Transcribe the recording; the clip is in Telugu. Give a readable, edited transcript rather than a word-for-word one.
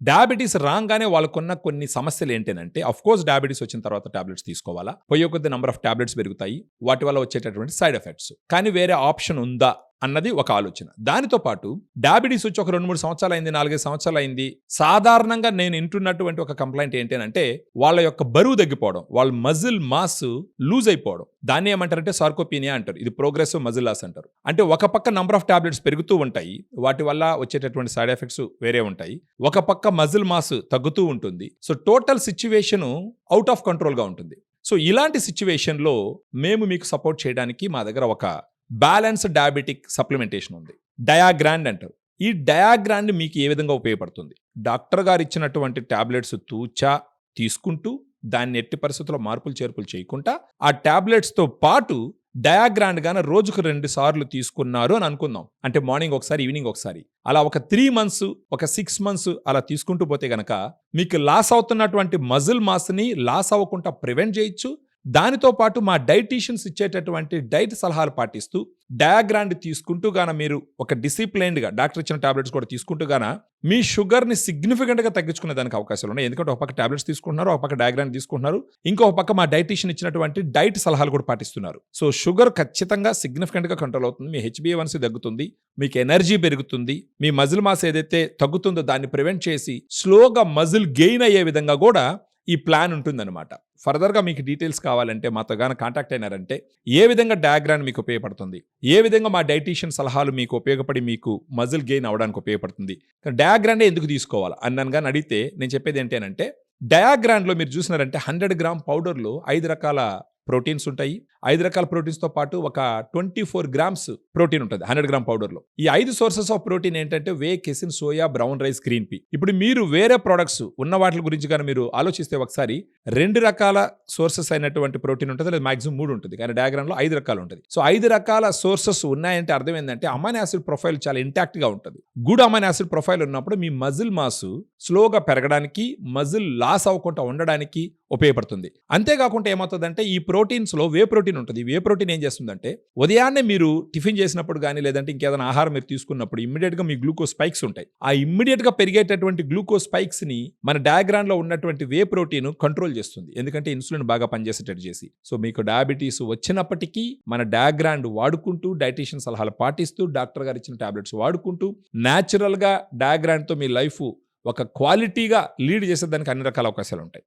డయాబెటీస్ రాగానే వాళ్ళకున్న కొన్ని సమస్యలు ఏంటంటే కోర్స్ డయాబెటీస్ వచ్చిన తర్వాత టాబ్లెట్స్ తీసుకోవాలా, పోయే కొద్ది నెంబర్ ఆఫ్ టాబ్లెట్స్ పెరుగుతాయి, వాటి వల్ల వచ్చేటటువంటి సైడ్ ఎఫెక్ట్స్. కానీ వేరే ఆప్షన్ ఉందా అన్నది ఒక ఆలోచన. దానితో పాటు డయాబెటీస్ వచ్చి ఒక 2-3 సంవత్సరాలు అయింది, 4-5 సంవత్సరాలు అయింది. సాధారణంగా నేను వింటున్నటువంటి ఒక కంప్లైంట్ ఏంటంటే వాళ్ళ యొక్క బరువు తగ్గిపోవడం, వాళ్ళ మజిల్ మాస్ లూజ్ అయిపోవడం. దాన్ని ఏమంటారంటే సార్కోపీనియా అంటారు. ఇది ప్రోగ్రెసివ్ మజిల్ లాస్ అంటారు. అంటే ఒక పక్క నంబర్ ఆఫ్ టాబ్లెట్స్ పెరుగుతూ ఉంటాయి, వాటి వల్ల వచ్చేటటువంటి సైడ్ ఎఫెక్ట్స్ వేరే ఉంటాయి. ఒక పక్క మజిల్ మాస్ తగ్గుతూ ఉంటుంది. So total situation out of కంట్రోల్గా ఉంటుంది. సో ఇలాంటి సిచ్యువేషన్లో మేము మీకు సపోర్ట్ చేయడానికి మా దగ్గర ఒక బ్యాలెన్స్ డయాబెటిక్ సప్లిమెంటేషన్ ఉంది. డయాగ్రాండ్ అంటారు. ఈ డయాగ్రాండ్ మీకు ఏ విధంగా ఉపయోగపడుతుంది? డాక్టర్ గారు ఇచ్చినటువంటి టాబ్లెట్స్ తూచా తీసుకుంటూ దాన్ని ఎట్టి పరిస్థితుల్లో మార్పులు చేర్పులు చేయకుండా ఆ టాబ్లెట్స్తో పాటు డయాగ్రాండ్ గాన రోజుకు 2 సార్లు తీసుకున్నారు అని అనుకుందాం. అంటే మార్నింగ్ ఒకసారి, ఈవినింగ్ ఒకసారి, అలా ఒక 3 మంత్స్, ఒక 6 మంత్స్ అలా తీసుకుంటూ పోతే గనక మీకు లాస్ అవుతున్నటువంటి మజిల్ మాస్ని లాస్ అవ్వకుండా ప్రివెంట్ చేయొచ్చు. దానితో పాటు మా డైటీషియన్స్ ఇచ్చేటటువంటి డైట్ సలహాలు పాటిస్తూ డయాగ్రాండ్ తీసుకుంటూ గాన మీరు ఒక డిసిప్లైన్డ్గా డాక్టర్ ఇచ్చిన టాబ్లెట్స్ కూడా తీసుకుంటూ గాన మీ షుగర్ని సిగ్నిఫికెంట్గా తగ్గించుకునే దానికి అవకాశాలు ఉన్నాయి. ఎందుకంటే ఒక పక్క టాబ్లెట్స్ తీసుకుంటున్నారు, ఒక పక్క డయాగ్రాండ్ తీసుకుంటున్నారు, ఇంకో పక్క మా డైటీషియన్ ఇచ్చినటువంటి డైట్ సలహాలు కూడా పాటిస్తున్నారు. సో షుగర్ ఖచ్చితంగా సిగ్నిఫికెంట్గా కంట్రోల్ అవుతుంది, మీ HbA1c తగ్గుతుంది, మీకు ఎనర్జీ పెరుగుతుంది, మీ మజిల్ మాస్ ఏదైతే తగ్గుతుందో దాన్ని ప్రివెంట్ చేసి స్లోగా మజిల్ గెయిన్ అయ్యే విధంగా కూడా ఈ ప్లాన్ ఉంటుందన్నమాట. ఫర్దర్గా మీకు డీటెయిల్స్ కావాలంటే మాతో గాన కాంటాక్ట్ అయినారంటే ఏ విధంగా డయాగ్రామ్ మీకు ఉపయోగపడుతుంది, ఏ విధంగా మా డైటీషియన్ సలహాలు మీకు ఉపయోగపడి మీకు మజిల్ గెయిన్ అవ్వడానికి ఉపయోగపడుతుంది, డయాగ్రాండే ఎందుకు తీసుకోవాలి అని కానీ అడిగితే నేను చెప్పేది ఏంటంటే డయాగ్రాండ్లో మీరు చూసినారంటే 100 గ్రామ్ పౌడర్లో 5 రకాల ప్రోటీన్స్ ఉంటాయి. 5 రకాల ప్రోటీన్స్తో పాటు ఒక 24 గ్రామ్స్ ప్రోటీన్ ఉంటుంది 100 గ్రామ్ పౌడర్లో. ఈ 5 సోర్సెస్ ఆఫ్ ప్రోటీన్ ఏంటంటే whey, casein, soya, brown rice, green pea. ఇప్పుడు మీరు వేరే ప్రొడక్ట్స్ ఉన్న వాటి గురించి కానీ మీరు ఆలోచిస్తే ఒకసారి 2 రకాల సోర్సెస్ అయినటువంటి ప్రోటీన్ ఉంటుంది, లేదా మాక్సిమం 3 ఉంటుంది, కానీ డయాగ్రామ్లో 5 రకాలు ఉంటుంది. సో 5 రకాల సోర్సెస్ ఉన్నాయంటే అర్థం ఏంటంటే అమైనో యాసిడ్ ప్రొఫైల్ చాలా ఇంటాక్ట్గా ఉంటుంది. గుడ్ అమైనో యాసిడ్ ప్రొఫైల్ ఉన్నప్పుడు మీ మజిల్ మాస్ స్లోగా పెరగడానికి, మజిల్ లాస్ అవ్వకుండా ఉండడానికి ఉపయోగపడుతుంది. అంతేకాకుండా ఏమవుతుందంటే ఈ ప్రోటీన్స్లో వే ప్రోటీన్ ఉంటుంది. వే ప్రోటీన్ ఏం చేస్తుందంటే ఉదయాన్నే మీరు టిఫిన్ చేసినప్పుడు కానీ లేదంటే ఇంకేదైనా ఆహారం మీరు తీసుకున్నప్పుడు ఇమ్మీడియట్గా మీ గ్లూకోజ్ స్పైక్స్ ఉంటాయి. ఆ ఇమ్మీడియట్గా పెరిగేటటువంటి గ్లూకోజ్ స్పైక్స్ని మన డయాగ్రామ్లో ఉన్నటువంటి వే ప్రోటీన్ కంట్రోల్ చేస్తుంది. ఎందుకంటే ఇన్సులిన్ బాగా పనిచేసేటట్టు చేసి. సో మీకు డయాబెటీస్ వచ్చినప్పటికీ మన డయాగ్రామ్ వాడుకుంటూ, డైటీషియన్ సలహాలు పాటిస్తూ, డాక్టర్ గారు ఇచ్చిన టాబ్లెట్స్ వాడుకుంటూ న్యాచురల్గా డయాగ్రామ్తో మీ లైఫ్ ఒక క్వాలిటీగా లీడ్ చేసేదానికి అన్ని రకాల అవకాశాలు ఉంటాయి.